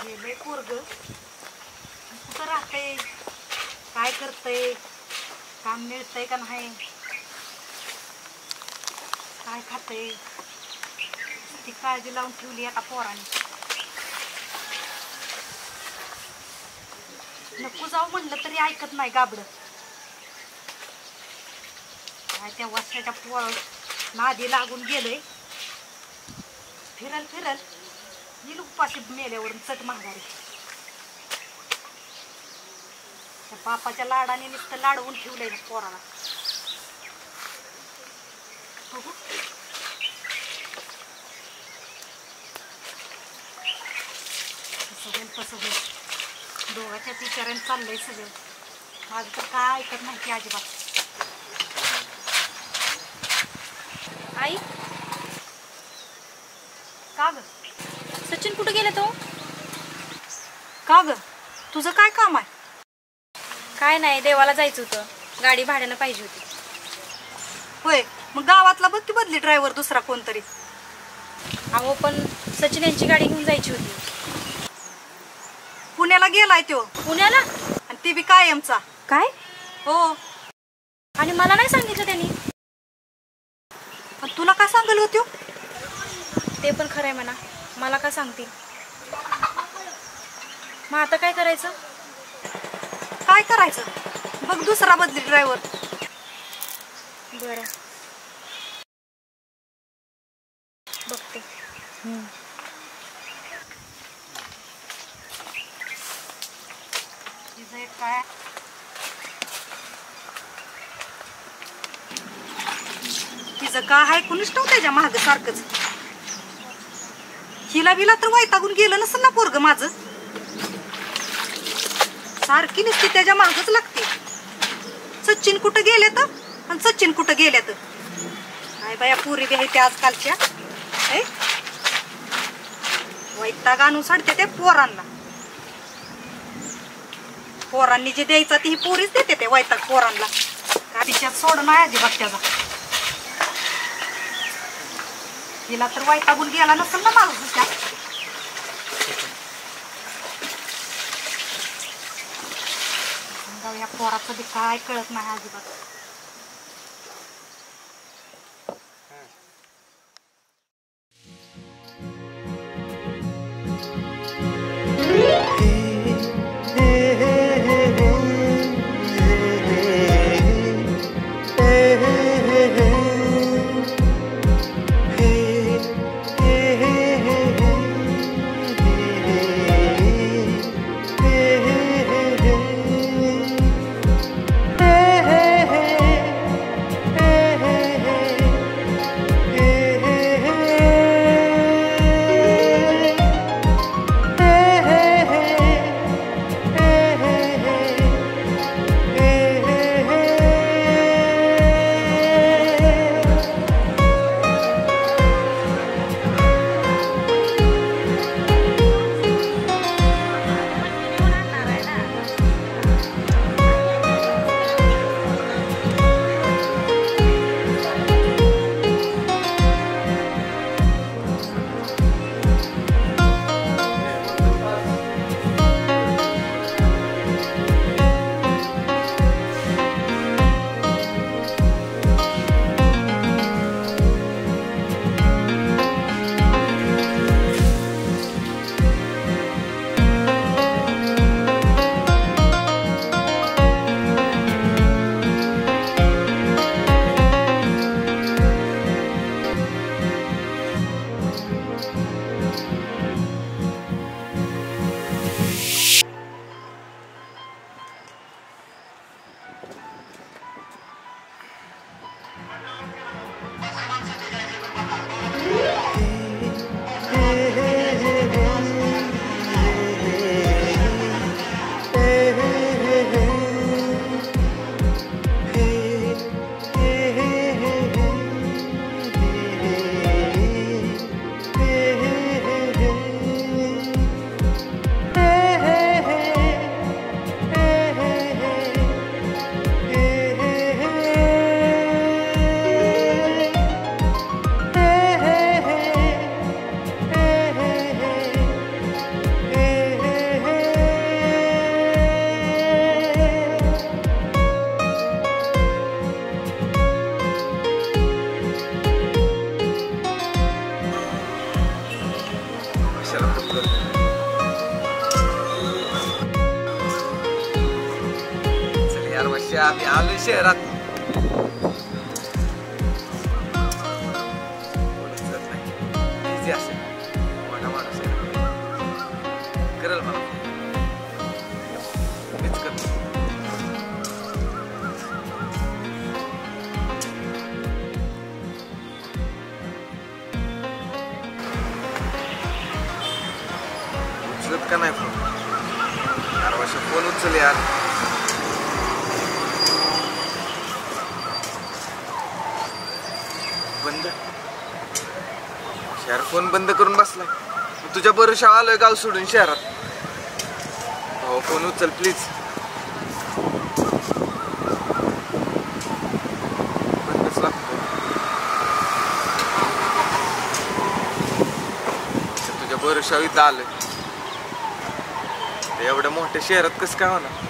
गेले पोरग कुठं राहतंय, काय करतंय, काम मिळतंय का नाही, काय खातंय, ती काळजी लावून ठेवली आता पोराने. नको जाऊ म्हणलं तरी ऐकत नाही गाबड. काय त्या वर्षाच्या पोर नादी लागून गेलंय. फिरल फिरल येईल उपाशी मेल्यावरून चट माघारी. त्या बापाच्या लाडाने नुसतं लाडवून ठेवलंय पोराला. बघू कसं होईल कसं होईल. दोघाच्याच विचाराने चाललंय सगळं. माझं तर काय ऐकत नाही की अजिबात. आई का ग सचिन कुठे गेला तो? का ग तुझं काय काम आहे? काय नाही, देवाला जायचं होतं, गाडी भाड्यानं पाहिजे होती. होय, मग गावातला बघ की बदली ड्रायव्हर दुसरा कोणतरी. अहो पण सचिन यांची गाडी घेऊन जायची होती. पुण्याला गेलाय तो. पुण्याला? आणि ते बी कायमचा. काय? हो. आणि मला नाही सांगितलं त्यांनी. तुला काय सांगल हो त्यो? ते पण खरंय म्हणा, मला का सांगतील. मग आता काय करायचं? काय करायचं बघ दुसरा बदली ड्रायव्हर. बरं बघते. काय तिचं काय आहे कुणीच नव्हतं त्याच्या महाग सारखंच. हिला बिला तर वैतागून गेलं नसेल ना पोरग माझं. सारखी नुसती त्याच्या मागच लागते. सचिन कुठं गेले तर आणि सचिन कुठं गेले तर. काय बाया पुरी बी आहे त्या आजकालच्या. वैताग आणून सोडते ते पोरांना. पोरांनी जे द्यायचं ती पोरीच देते ते वैताग पोरांना. का तिच्यात सोड नाही अजिबात त्याचा. हिला तर वैतागून गेला नसेल ना माझ्या. या पोराचं बी काय कळत नाही अजिबात. आम्ही आलो शहरात. उचलत नाही. Busy असेल. मोठा माणूस आहे. करेल मला. मीच करतो. उचलत का नाही फोन? यार वर्ष फोन उचल यार. बंद. शहर फोन बंद करून बसलाय. तुझ्या भरोशा आलोय गाव सोडून शहरात. हो फोन उचल प्लीज. बंदच लागतो. तुझ्या भरोशा इथं आलोय. एवढ्या मोठ्या शहरात कसं काय होणार?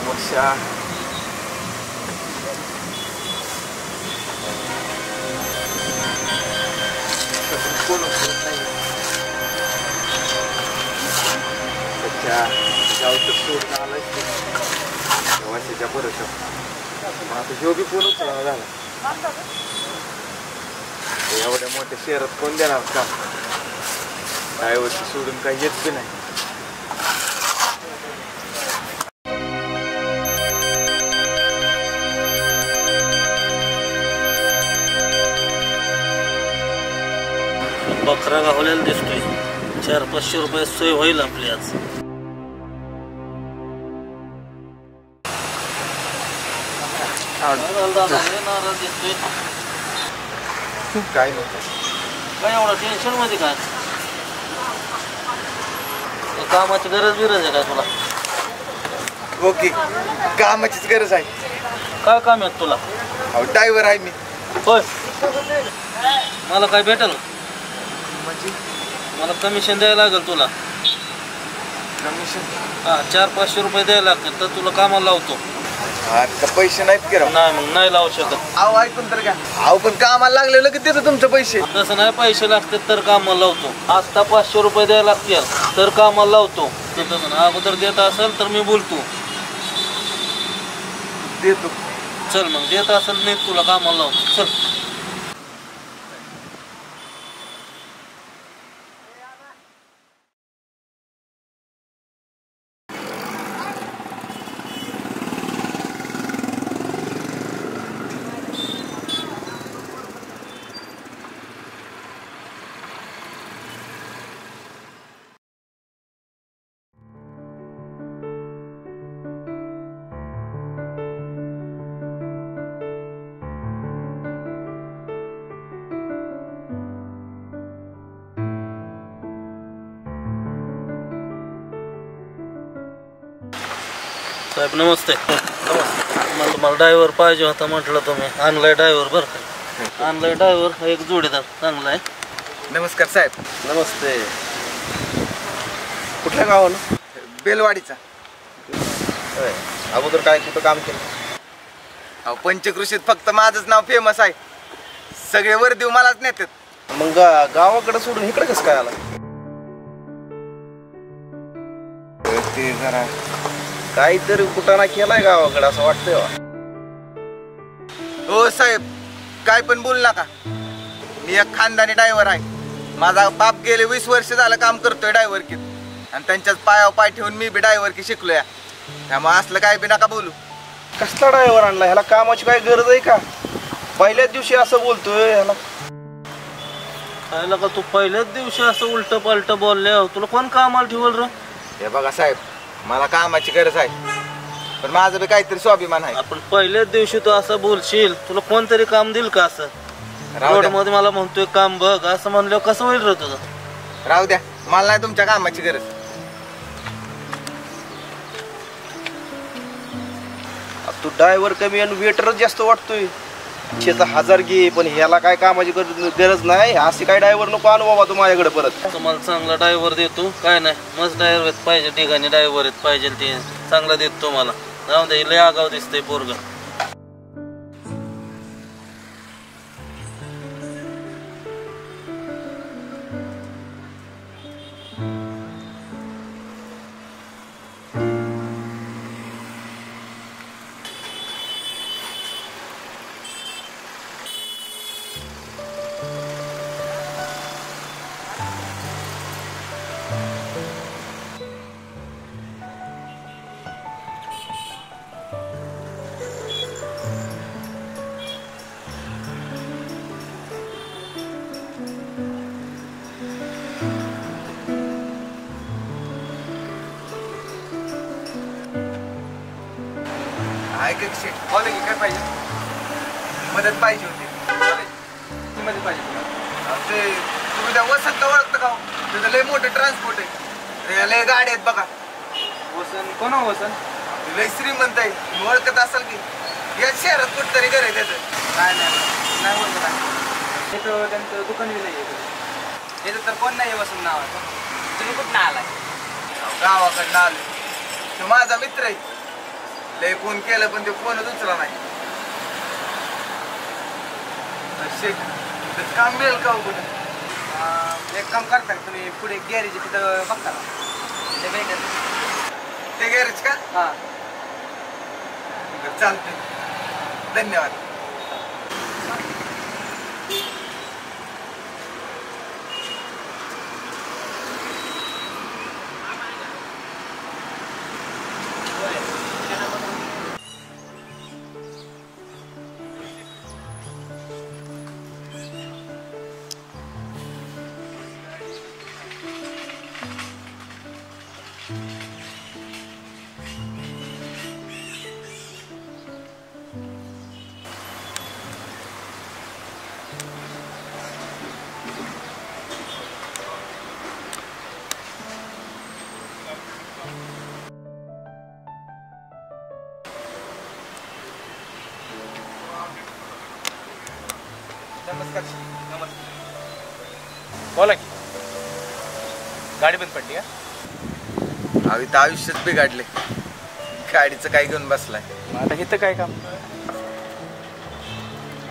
वर्षा कोण उचलत नाही. त्याच्या गावचं सोडून आलाय वर्षाच्या भरोशा. आता ह्यो बी फोन उचलला झाला. एवढ्या मोठ्या शहरात कोण देणार का? काय वर्षी सोडून काही येत बी नाही. बकरा गावलेला दिसतोय. 400-500 रुपये सोय होईल आपली आज. दिसतोय काय नव्हतं. काय एवढं टेन्शन मध्ये काय? कामाची गरज आहे काय तुला? ओके कामाचीच गरज आहे. काय काम आहे तुला? अहो ड्रायव्हर आहे मी. होय. मला काय भेटेल? म्हणजे मला कमिशन द्यायला लागेल तुला. कमिशन? हां 400-500 रुपये द्यायला लागतील तर तुला कामाला लावतो. आता पैसे नाहीत की राव. नाही मग नाही लावू शकत. अहो ऐकून तर घ्या. अहो पण कामाला लागलेलं की देतो तुमचे पैसे. तसं नाही पैसे लागतात तर कामाला लावतो. आता 500 रुपये द्यायला लागतील तर कामाला लावतो. तर तसं ना अगोदर देत असेल तर मी बोलतो. देतो. चल मग देत असेल नाही तुला कामाला लावतो. चल. साहेब नमस्ते. मला तुम्हाला ड्रायव्हर पाहिजे होता म्हटलं, तुम्ही आणलाय ड्रायव्हर बरं का. आणलाय ड्रायव्हर, एक जोडीदार चांगला आहे. नमस्कार साहेब. नमस्ते. कुठल्या गावानं? बेलवाडीचा. होय. अगोदर काय कुठं काम केलं? अहो पंचकृषीत फक्त माझंच नाव फेमस आहे. सगळे वर्दीव मलाच नेतात. मग गावाकडे सोडून इकडे कसं काय आला? ते जरा काहीतरी कुटाणा केलाय गावाकडे असं वाटतंय बा. हो साहेब, काय पण बोल नका. मी एक खानदानी ड्रायव्हर आहे. माझा बाप गेले 20 वर्ष झालं काम करतोय ड्रायव्हरकीत, आणि त्यांच्याच पायावर पाय ठेवून मी बी ड्रायव्हरकी शिकलोय. त्यामुळे असलं काय बी नका बोलू. कसला ड्रायव्हर आणला? ह्याला कामाची काय गरज आहे का? पहिल्याच दिवशी असं बोलतोय ह्याला. खायला का तू पहिल्याच दिवशी असं उलट पालट बोलले, तुला कोण कामाला ठेवल रे? हे बघा साहेब, मला कामाची गरज आहे, पण माझं बी काहीतरी स्वाभिमान आहे. आपण पहिल्याच दिवशी तू असं बोलशील, तुला कोणतरी काम देईल का? असं राहू रोड द्या, मध्ये मला म्हणतोय काम बघ असं म्हणलं कसं होईल रे तुझं? राहू द्या, मला नाही तुमच्या कामाची गरज. तू ड्रायव्हर कमी आणि वेटरच जास्त वाटतोय. 1000 घे, पण ह्याला काय कामाची गरज नाही. असे काय ड्रायव्हर नको आणू बाबा तू माझ्याकडे परत. तुम्हाला चांगला ड्रायव्हर देतो, काय नाही मस्त ड्रायव्हर पाहिजे, ठिकाणी ड्रायव्हर पाहिजे ते चांगला देतो तुम्हाला. जाऊ दे, लय आगाव दिसतंय पोरग. ऐका की बोला की काय पाहिजे? मदत पाहिजे होती. ती मदत पाहिजे तुला. ते तुम्ही त्या वसंत ओळखतं का? तिथं लय मोठं ट्रान्सपोर्ट आहे, ते लय गाडी आहेत बघा. वसंत कोण? वसंत लय श्रीमंत आहे, तुम्ही ओळखत असाल की. या शहरात कुठतरी घर आहे त्याचं. नाही ओळखत आहे. तिथं त्यांचं दुकान बी नाही. तिथं तर कोण नाही वसंत नावाचं. तुम्ही कुठं आलाय? गावाकडनं आलो. तो माझा मित्र आहे. लय फोन केलं पण ते फोनच उचला नाही. काम मिळेल का कुठे? एक काम करता का तुम्ही, पुढे गॅरेज तिथं बघता का? ते गॅरेज का? हां चालतंय, धन्यवाद. नमस्कार. नमस्कार. बोला की. गाडी बंद पडली का? अहो इथं आयुष्यच बिघडले. गाडीचं काय घेऊन बसलाय? आता इथं काय काम?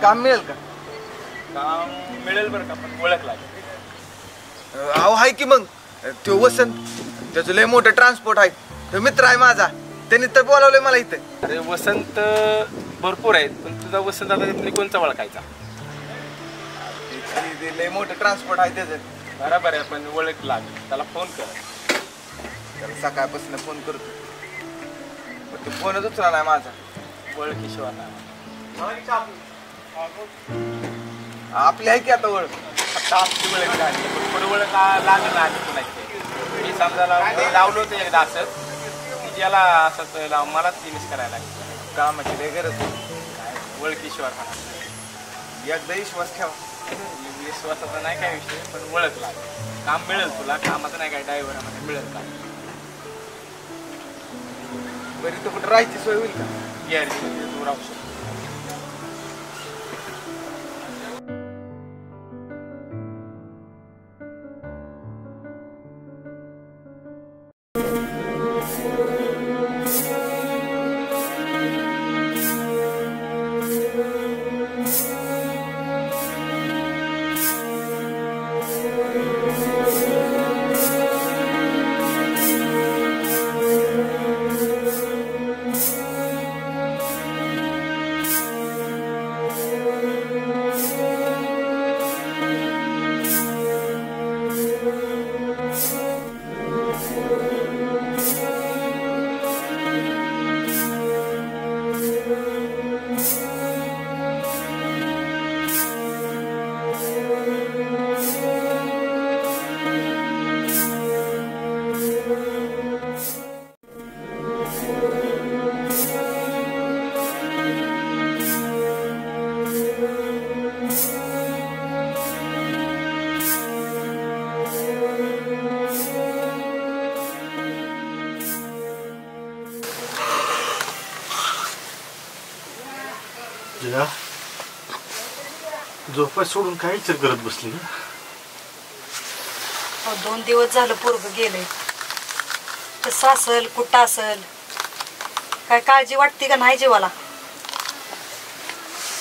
काम मिळेल का? काम मिळेल बरं का, पण ओळख लागेल. अहो हाय की मग तो वसंत, त्याचं लय मोठं ट्रान्सपोर्ट आहे. तो मित्र आहे माझा, त्यांनी तर बोलावलंय मला इथे. अरे वसंत भरपूर आहेत, पण तुझा वसंत आता तिथली कोणचा ओळखायचा? लय मोठं ट्रान्सपोर्ट आहे त्याचं. बरोबर आहे, पण ओळख लागेल. त्याला फोन कर. त्याला सकाळपासून फोन करतो, पण तो फोनच उचला नाही माझा. ओळखीशिवाय नाही. आपली आहे की आता ओळख. आता आपली ओळख लागली, पण पुढे ओळख लागेल ना आधी कुणाची. मी समजा लावलो होतं एकदा असंच, की ज्याला असंच लाव मलाच तिनेच करायला लागेल. कामाची लय गरज आहे. काय ओळखीशिवाय राहणार. एकदा विश्वास ठेवा. विश्वासाचा नाही काय विषय, पण ओळख लागेल. काम मिळेल तुला, कामाचं नाही काय ड्रायव्हरामध्ये मिळेल का? बरं इथं कुठं राहायची सोय होईल का? गॅरेजमध्ये तू राहू शकतो. जया झोपाय सोडून काय विचार करत बसली का? 2 दिवस झालं पोरग गेलंय. कसं असल कुठं असल काय काळजी वाटते का नाही जीवाला?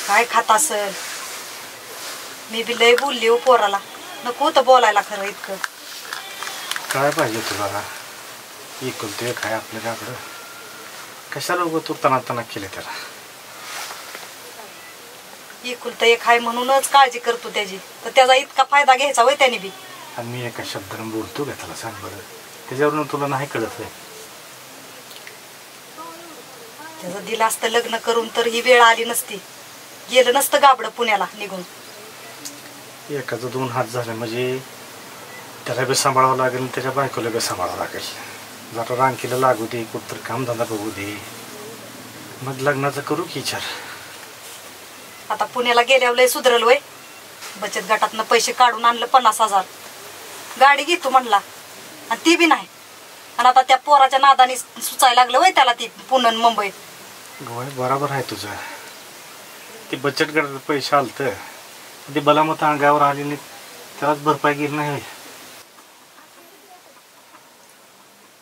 काय खात असल? मी बी लय बोलली हो पोराला, नको होतं बोलायला खरं इतकं. काय पाहिजे तुला? एकुलते काय आपल्या गाकडं कशाला उगं तू तना केले त्याला? एकुलतं एक आहे म्हणूनच काळजी करतो त्याची, तर त्याचा इतका फायदा घ्यायचा होय त्याने बी. आणि मी एका शब्दानं बोलतो का त्याला? सांग बरं, त्याच्यावरून तुला नाही कळत आहे? त्याचं दिलं असतं लग्न करून तर ही वेळ आली नसती, गेलं नसतं गाबडं पुण्याला निघून. एकाचं 2 हात झाले म्हणजे त्याला बी सांभाळावं लागेल आणि त्याच्या बायकोला बी सांभाळावं लागेल. जरा रांकीला लागू दे, कुठतर कामधंदा बघू दे, मग लग्नाचं करू की विचार. आता पुण्याला गेल्यावर लय सुधरल वय. बचत गटातनं पैसे काढून आणलं 50,000, गाडी घेतो म्हणला आणि ती बी नाही. आणि आता त्या पोराच्या नादाने सुचायला लागलं वय त्याला ती पुणे मुंबईत. गोय बरोबर आहे तुझं. ते बचत गटात पैसे आलतं ते बलामत अंगावर आले नाही, त्यालाच भरपाई गेली नाही.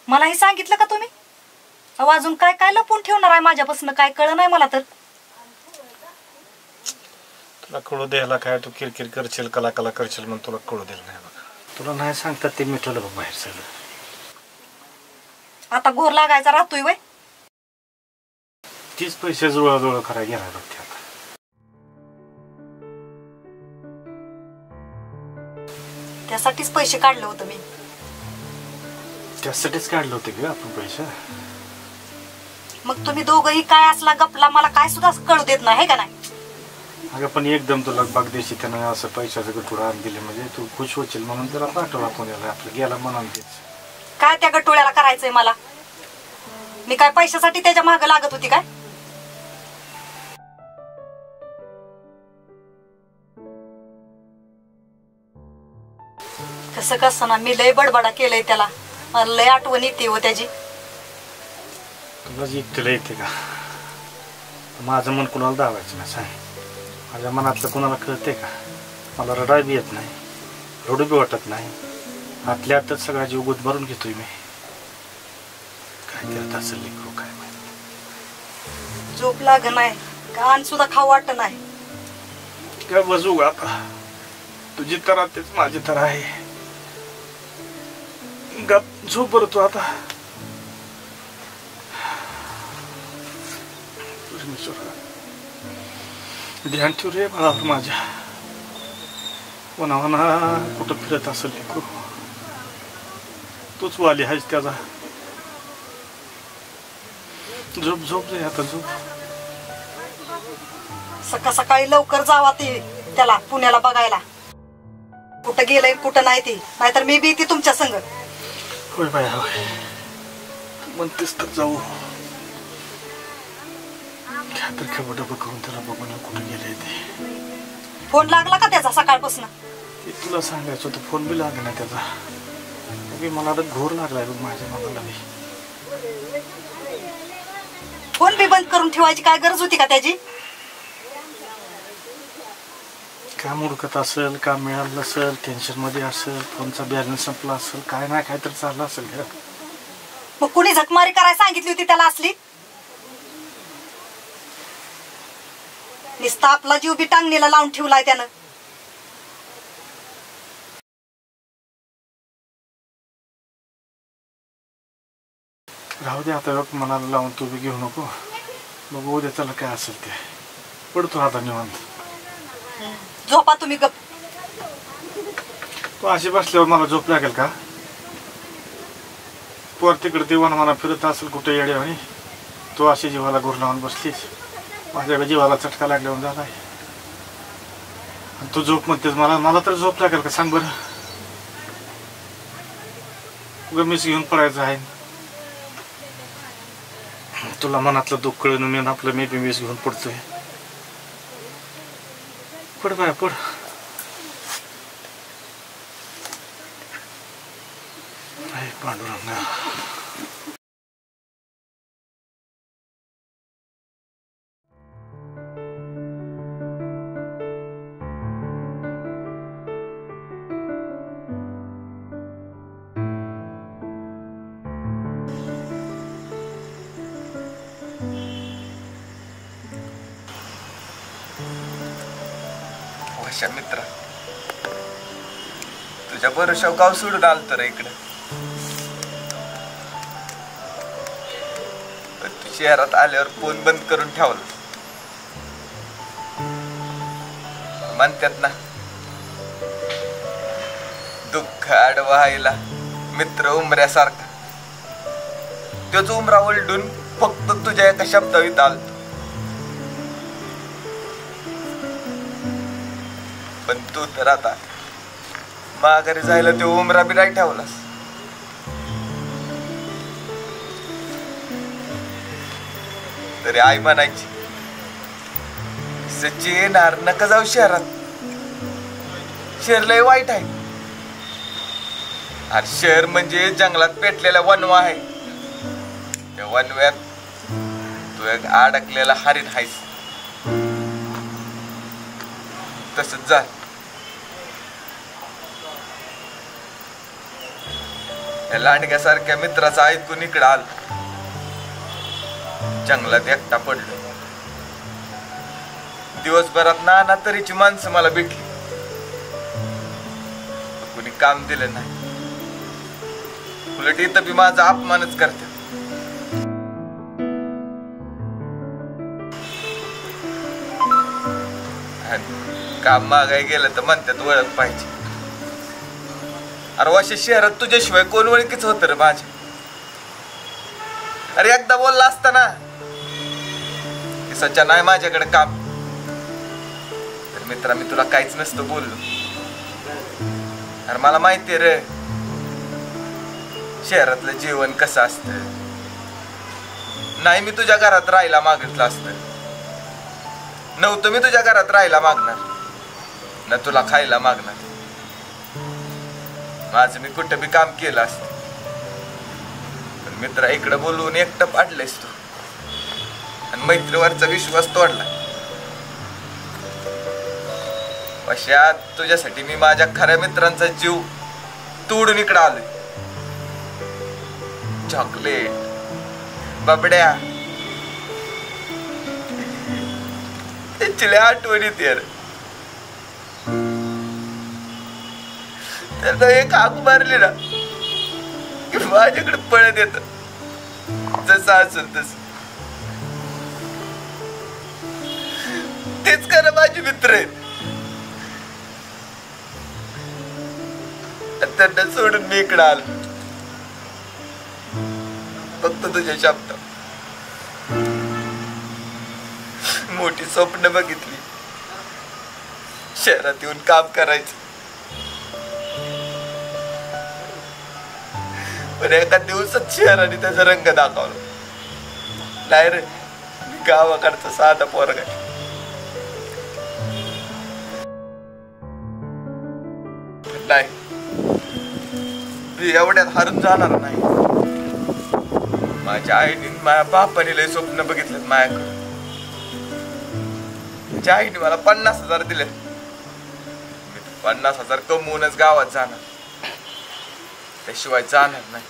मला हे सांगितलं का तुम्ही? अहो अजून काय काय लपून ठेवणार आहे माझ्यापासून? काय कळलं नाही मला तर. तुला कळू द्यायला काय? तू किरकिर करशील, कला करशील म्हणून तुला कळू द्यायला नाही बघा. तुला नाही सांगतात ते मिठवलं बघ बाहेर सगळं. आता घोर लागायचा राहतोय वय. तीच पैसे जुळाजुळा करायला घेणार होते आता. त्यासाठीच पैसे काढलं होतं मी. त्यासाठीच काढलं होते ग आपण पैसे. मग तुम्ही दोघंही काय असला गपला मला काय सुद्धा कळू देत नाही का नाही? अगं पण एकदम तुला बागदेशी त्यानं असं पैशाचं गठुडा आणून दिले म्हणजे तू खुश होशील म्हणून त्याला पाठवला पुण्याला. आपलं गेला म्हणून तेच काय त्या गटोळ्याला करायचंय मला? मी काय पैशासाठी त्याच्या मागे लागत होती काय? कसं कसं ना मी लय बडबडा केलंय त्याला, मला लय आठवण येते हो त्याची. तुला एकटीला येते का? माझं मन कुणाला दावायचं नाही सांग. माझ्या मनातलं कुणाला कळते का? मला रडाय बी येत नाही, रडू बी वाटत नाही. आतल्या आतच सगळा जीव गुदमारून घेतोय मी. काय करत असेल लेकरू काय माहिती. झोप लाग नाही, कान सुद्धा खाऊ वाटत नाही. काय बजू आता? तुझी तर तेच माझी तर आहे. गप झोप बरं तू आता. ध्यान ठेव रे मला माझ्या. वनावना कुठं फिरत असेल लेकरू. तूच वाली आहेस त्याचा. झोप झोप रे आता झोप. सकाळ सकाळी लवकर जावा ती त्याला पुण्याला बघायला. कुठं गेलंय कुठं नाही ती, नाहीतर मी बी ती तुमच्या संग. होय बाय होय, म्हणतेस तर जाऊ. तर खबर डबं करून त्याला बघून कुठे गेले ते. फोन लागला का त्याचा सकाळपासून? ते तुला सांगायचं होतं, फोन बी लागला नाही त्याचा. मला आता घोर लागलाय बघ माझ्या मनाला बी. फोन बी बंद करून ठेवायची काय गरज होती का त्याची? काम उडकत असेल, काम मिळालं नसेल, टेन्शनमध्ये असेल, फोनचा बॅलन्स संपला असेल, काय ना काय तर चाललं असेल घरात. मग कुणी झकमारी करायला सांगितली होती त्याला असली? नुसता आपला जीव बी टांगणीला लावून ठेवलाय त्यानं. राहू दे आता, बघ मनाला लावून तू बी घेऊ नको. बघू उद्या त्याला काय असेल ते. पडतो आता निवांत. झोपा तुम्ही गप. तू अशी बसल्यावर मला झोप लागेल का? पोर तिकडे दिवाण मला फिरत असेल कुठे येड्यावानी. तू अशी जीवाला गुर लावून बसलीस. माझ्याकडे जीवाला चटका लागल्यावर झालाय. तू झोप म्हणतेस मला तर झोप लागेल का सांग बरं? गमीस घेऊन पडायचं आहे. तुला मनातलं दुःख कळून मी आपलं मी मीस घेऊन पडतोय. पड बाय पड. पांडुरंगा अशा मित्रा, तुझ्या भरोशावर गाव सोडून आलं तर इकडे. तू शहरात आल्यावर फोन बंद करून ठेवला. म्हणतात ना, दुःख आडवायला मित्र उमऱ्यासारखा. तोच उमरा ओलडून फक्त तुझ्या एका शब्दावीत आलतो. पण तू तर आता माघारी जायला तो उमरा बी नाही ठेवलास. तरी आई म्हणायची, सचिन यार नका जाऊ शहरात, शहर लय वाईट आहे. अरे शहर म्हणजे जंगलात पेटलेला वनवा आहे. त्या वनव्यात तू एक अडकलेला हरिण आहेस. तसंच जा. या लांडग्यासारख्या मित्राचं ऐकून इकडं आलं. जंगलात एकटा पडलो. दिवसभरात नाना तरीची माणसं मला भेटली. कुणी काम दिलं नाही. उलट इथं बी माझा अपमानच करते. काम मागाय गेलं तर म्हणतात ओळख पाहिजे. अरे वाशे शहरात तुझ्याशिवाय कोण ओळखीच होत रे माझ्या? अरे एकदा बोलला असता ना की सच्चा नाही माझ्याकडे काम, तर मित्रा मी तुला काहीच नसतं बोललो. अरे मला माहितीये रे शहरातलं जीवन कसं असतं. नाही मी तुझ्या घरात राहायला मागितलं असतं. नव्हतं मी तुझ्या घरात राहायला मागणार ना तुला खायला मागणार. माझं मी कुठं बी काम केलं असतं. पण मित्रा इकडं बोलवून एकटं पाडलंयस तू आणि मैत्रीवरचा विश्वास तोडला. अशात तुझ्यासाठी मी माझ्या खऱ्या मित्रांचा जीव तोडून इकडं आलोय. चॉकलेट, बबड्या, त्याची आठवण येते. त्याला एक हाक मारली ना की माझ्याकडे पळत येत. जसं असेल तस तेच करा माझे मित्र आहेत. त्यांना सोडून मी इकडे आलो फक्त तुझ्या शब्द. मोठी स्वप्न बघितली शहरात येऊन काम करायचं. पण एका दिवसात शहराने त्याचा रंग दाखवला. नाही रे मी गावाकडचा साधा पोरगा. नाही मी एवढ्यात हारून जाणार नाही. माझ्या आईने माझ्या बापाने लय स्वप्न बघितलं माझ्याकडे. माझ्या आईने मला 50,000 दिले. मी 50,000 कमवूनच गावात जाणार, त्याशिवाय जाणार नाही.